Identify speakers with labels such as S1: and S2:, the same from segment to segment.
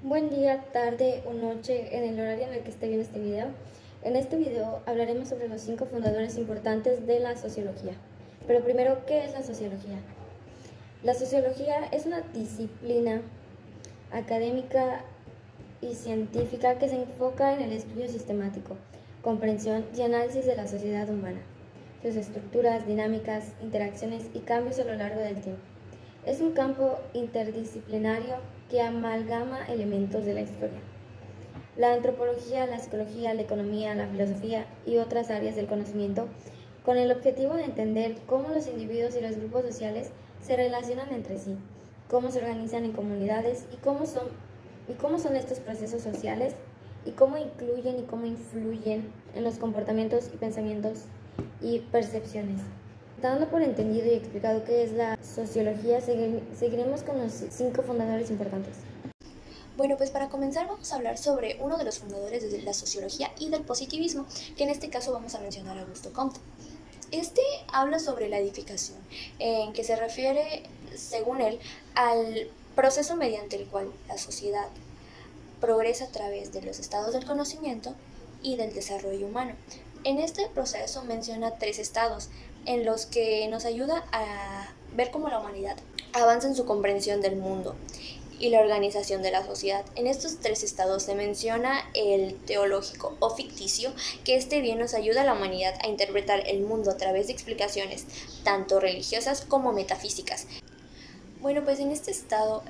S1: Buen día, tarde o noche en el horario en el que esté viendo este video. En este video hablaremos sobre los 5 fundadores importantes de la sociología. Pero primero, ¿qué es la sociología? La sociología es una disciplina académica y científica que se enfoca en el estudio sistemático, comprensión y análisis de la sociedad humana, sus estructuras, dinámicas, interacciones y cambios a lo largo del tiempo. Es un campo interdisciplinario que amalgama elementos de la historia. La antropología, la psicología, la economía, la filosofía y otras áreas del conocimiento con el objetivo de entender cómo los individuos y los grupos sociales se relacionan entre sí, cómo se organizan en comunidades y cómo son estos procesos sociales y cómo incluyen y cómo influyen en los comportamientos y pensamientos y percepciones. Dando por entendido y explicado qué es la sociología, seguiremos con los 5 fundadores importantes.
S2: Bueno, pues para comenzar vamos a hablar sobre uno de los fundadores de la sociología y del positivismo, que en este caso vamos a mencionar a Augusto Comte. Este habla sobre la edificación, en que se refiere, según él, al proceso mediante el cual la sociedad progresa a través de los estados del conocimiento y del desarrollo humano. En este proceso menciona 3 estados en los que nos ayuda a ver cómo la humanidad avanza en su comprensión del mundo y la organización de la sociedad. En estos 3 estados se menciona el teológico o ficticio, que bien nos ayuda a la humanidad a interpretar el mundo a través de explicaciones tanto religiosas como metafísicas. Bueno, pues en este estado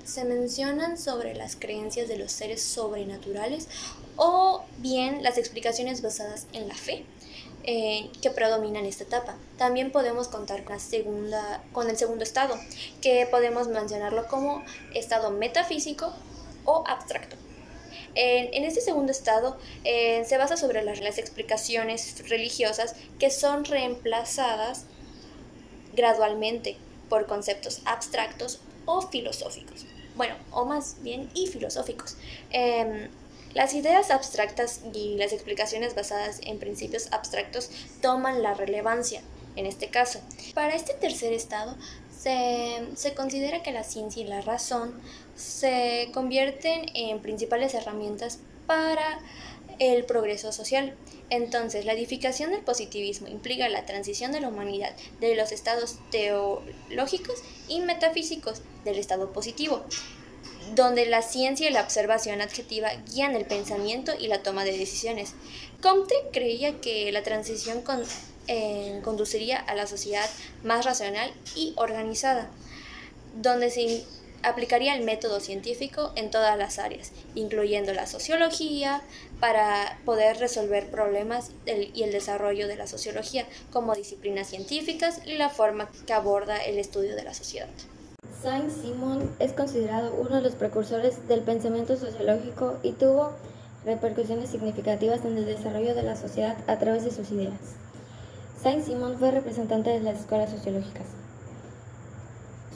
S2: se mencionan sobre las creencias de los seres sobrenaturales o bien las explicaciones basadas en la fe que predomina en esta etapa. También podemos contar con el segundo estado, que podemos mencionarlo como estado metafísico o abstracto. En este segundo estado se basa sobre las explicaciones religiosas que son reemplazadas gradualmente por conceptos abstractos o filosóficos. Bueno, o más bien y filosóficos. Las ideas abstractas y las explicaciones basadas en principios abstractos toman la relevancia en este caso. Para este tercer estado se considera que la ciencia y la razón se convierten en principales herramientas para el progreso social. Entonces, la edificación del positivismo implica la transición de la humanidad de los estados teológicos y metafísicos del estado positivo, donde la ciencia y la observación adjetiva guían el pensamiento y la toma de decisiones. Comte creía que la transición conduciría a la sociedad más racional y organizada, donde se aplicaría el método científico en todas las áreas, incluyendo la sociología, para poder resolver problemas y el desarrollo de la sociología como disciplinas científicas y la forma que aborda el estudio de la sociedad.
S1: Saint-Simon es considerado uno de los precursores del pensamiento sociológico y tuvo repercusiones significativas en el desarrollo de la sociedad a través de sus ideas. Saint-Simon fue representante de las escuelas sociológicas.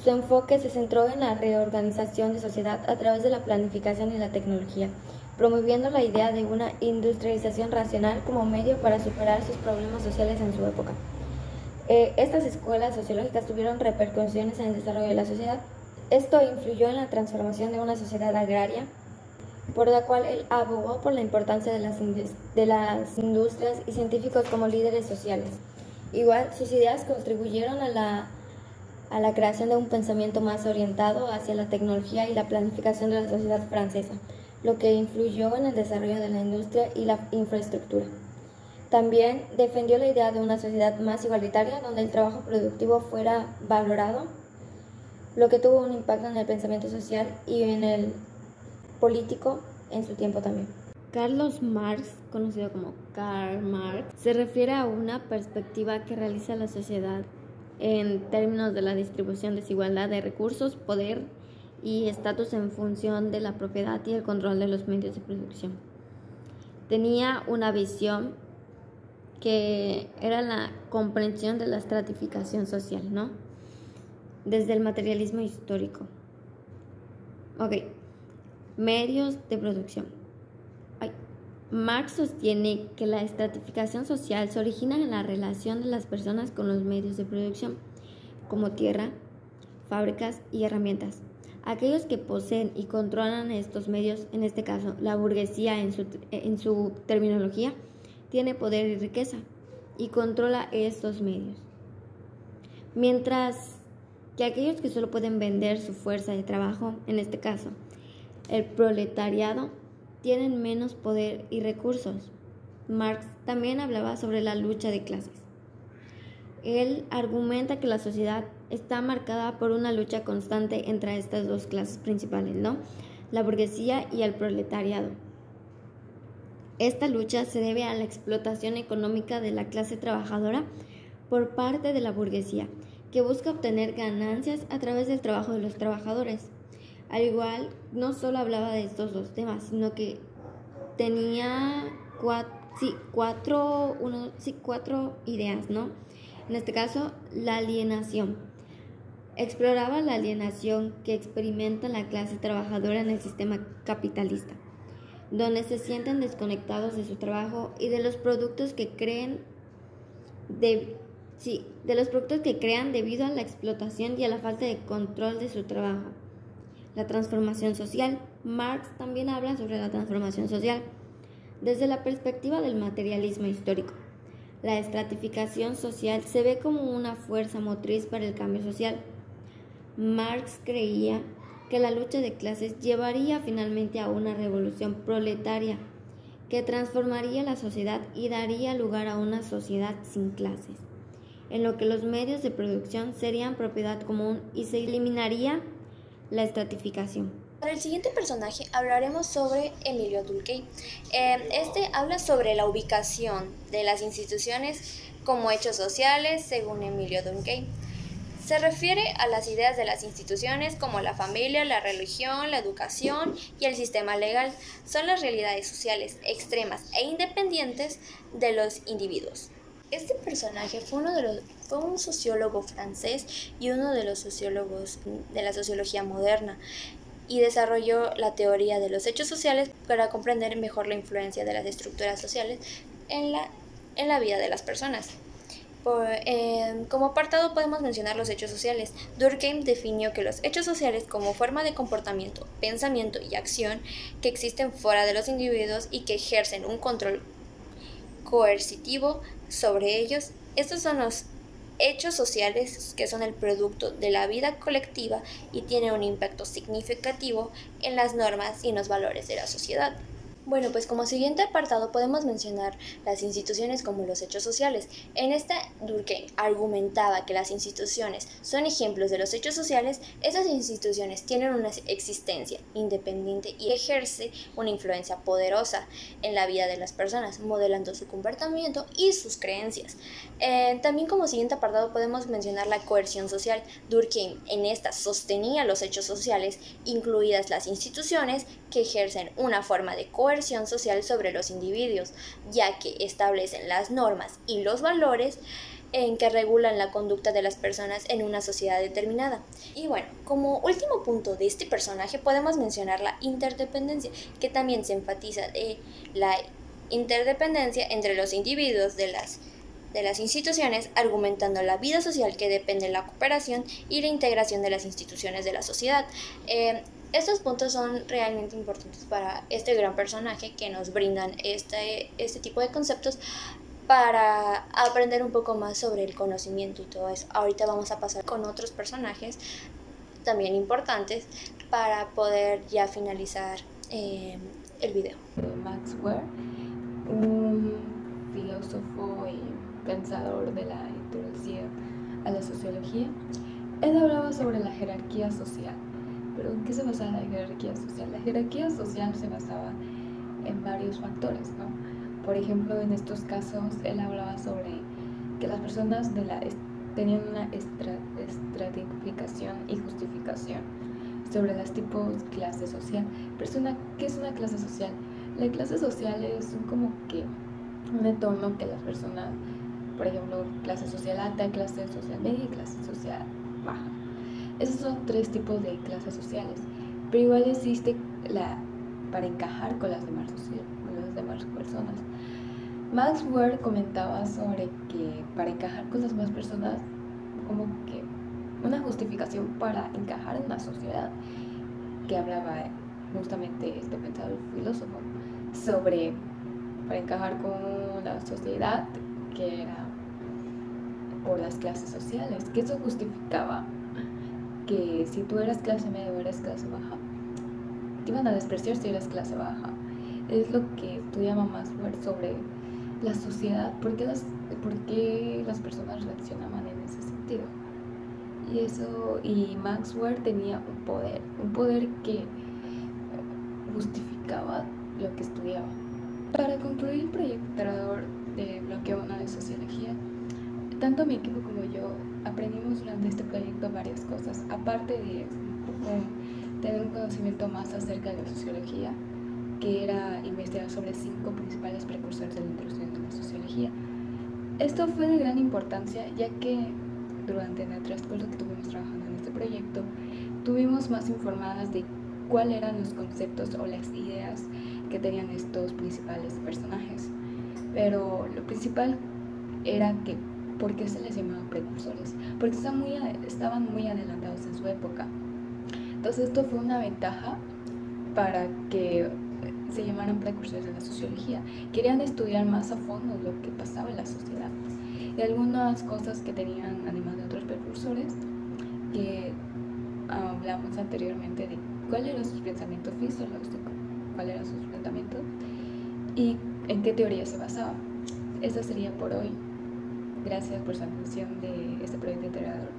S1: Su enfoque se centró en la reorganización de sociedad a través de la planificación y la tecnología, promoviendo la idea de una industrialización racional como medio para superar sus problemas sociales en su época. Estas escuelas sociológicas tuvieron repercusiones en el desarrollo de la sociedad. Esto influyó en la transformación de una sociedad agraria, por la cual él abogó por la importancia de las industrias y científicos como líderes sociales. Igual, sus ideas contribuyeron a la creación de un pensamiento más orientado hacia la tecnología y la planificación de la sociedad francesa, lo que influyó en el desarrollo de la industria y la infraestructura. También defendió la idea de una sociedad más igualitaria, donde el trabajo productivo fuera valorado, lo que tuvo un impacto en el pensamiento social y en el político en su tiempo también. Carlos Marx, conocido como Karl Marx, se refiere a una perspectiva que realiza la sociedad en términos de la distribución desigualdad de recursos, poder y estatus en función de la propiedad y el control de los medios de producción. Tenía una visión que era la comprensión de la estratificación social, ¿no? Desde el materialismo histórico. Medios de producción. Marx sostiene que la estratificación social se origina en la relación de las personas con los medios de producción, como tierra, fábricas y herramientas, Aquellos que poseen y controlan estos medios, en este caso la burguesía en su terminología, tiene poder y riqueza y controla estos medios. Mientras que aquellos que solo pueden vender su fuerza de trabajo, en este caso el proletariado, tienen menos poder y recursos. Marx también hablaba sobre la lucha de clases. Él argumenta que la sociedad está marcada por una lucha constante entre estas dos clases principales, ¿no? La burguesía y el proletariado. Esta lucha se debe a la explotación económica de la clase trabajadora por parte de la burguesía, que busca obtener ganancias a través del trabajo de los trabajadores. Al igual, no solo hablaba de estos dos temas, sino que tenía cuatro ideas, ¿no? En este caso, la alienación. Exploraba la alienación que experimenta la clase trabajadora en el sistema capitalista, donde se sienten desconectados de su trabajo y de los productos que crean debido a la explotación y a la falta de control de su trabajo. La transformación social. Marx también habla sobre la transformación social desde la perspectiva del materialismo histórico. La estratificación social se ve como una fuerza motriz para el cambio social. Marx creía que la lucha de clases llevaría finalmente a una revolución proletaria que transformaría la sociedad y daría lugar a una sociedad sin clases, en lo que los medios de producción serían propiedad común y se eliminaría la estratificación.
S2: Para el siguiente personaje hablaremos sobre Emilio Durkheim. Este habla sobre la ubicación de las instituciones como hechos sociales, según Emilio Durkheim. Se refiere a las ideas de las instituciones como la familia, la religión, la educación y el sistema legal. Son las realidades sociales extremas e independientes de los individuos. Este personaje fue un sociólogo francés y uno de los sociólogos de la sociología moderna, y desarrolló la teoría de los hechos sociales para comprender mejor la influencia de las estructuras sociales en la vida de las personas. Como apartado podemos mencionar los hechos sociales. Durkheim definió que los hechos sociales como forma de comportamiento, pensamiento y acción que existen fuera de los individuos y que ejercen un control coercitivo sobre ellos. Estos son los hechos sociales que son el producto de la vida colectiva y tienen un impacto significativo en las normas y en los valores de la sociedad. Bueno, pues como siguiente apartado podemos mencionar las instituciones como los hechos sociales. En esta, Durkheim argumentaba que las instituciones son ejemplos de los hechos sociales. Esas instituciones tienen una existencia independiente y ejerce una influencia poderosa en la vida de las personas, modelando su comportamiento y sus creencias. También como siguiente apartado podemos mencionar la coerción social. Durkheim en esta sostenía los hechos sociales, incluidas las instituciones, que ejercen una forma de coerción social sobre los individuos, ya que establecen las normas y los valores en que regulan la conducta de las personas en una sociedad determinada. Y bueno, como último punto de este personaje podemos mencionar la interdependencia, que también se enfatiza de la interdependencia entre los individuos de las instituciones, argumentando la vida social que depende de la cooperación y la integración de las instituciones de la sociedad. Estos puntos son realmente importantes para este gran personaje que nos brindan este tipo de conceptos para aprender un poco más sobre el conocimiento y todo eso. Ahorita vamos a pasar con otros personajes también importantes para poder ya finalizar el video.
S3: Max Weber, un filósofo y pensador de la introducción a la sociología, él hablaba sobre la jerarquía social. ¿Pero en qué se basaba la jerarquía social? La jerarquía social se basaba en varios factores, ¿no? Por ejemplo, en estos casos, él hablaba sobre que las personas tenían una estratificación y justificación sobre los tipos de clase social. Pero ¿qué es una clase social? La clase social es como que un entorno que las personas, por ejemplo, clase social alta, clase social media y clase social baja. Esos son tres tipos de clases sociales, pero igual existe para encajar con las demás personas. Max Weber comentaba sobre que para encajar con las demás personas, como que una justificación para encajar en una sociedad que hablaba justamente este pensador filósofo sobre para encajar con la sociedad, que era por las clases sociales, que eso justificaba que si tú eras clase media o eras clase baja, te iban a despreciar si eras clase baja. Es lo que estudiaba Maxwell sobre la sociedad, por qué las personas reaccionaban en ese sentido. Y Maxwell tenía un poder que justificaba lo que estudiaba. Para concluir el proyecto de bloque 1 de sociología, tanto mi equipo como yo aprendimos durante este proyecto varias cosas, aparte de tener un conocimiento más acerca de la sociología, que era investigar sobre 5 principales precursores de la introducción de la sociología. Esto fue de gran importancia, ya que durante el transcurso que estuvimos trabajando en este proyecto, tuvimos más informadas de cuáles eran los conceptos o las ideas que tenían estos principales personajes. Pero lo principal era que ¿por qué se les llamaba precursores? Porque estaban muy adelantados en su época. Entonces esto fue una ventaja para que se llamaran precursores de la sociología. Querían estudiar más a fondo lo que pasaba en la sociedad. Y algunas cosas que tenían, además de otros precursores, que hablamos anteriormente de cuál era su pensamiento fisiológico, cuál era su pensamiento y en qué teoría se basaba. Eso sería por hoy. Gracias por su atención de este proyecto integrador.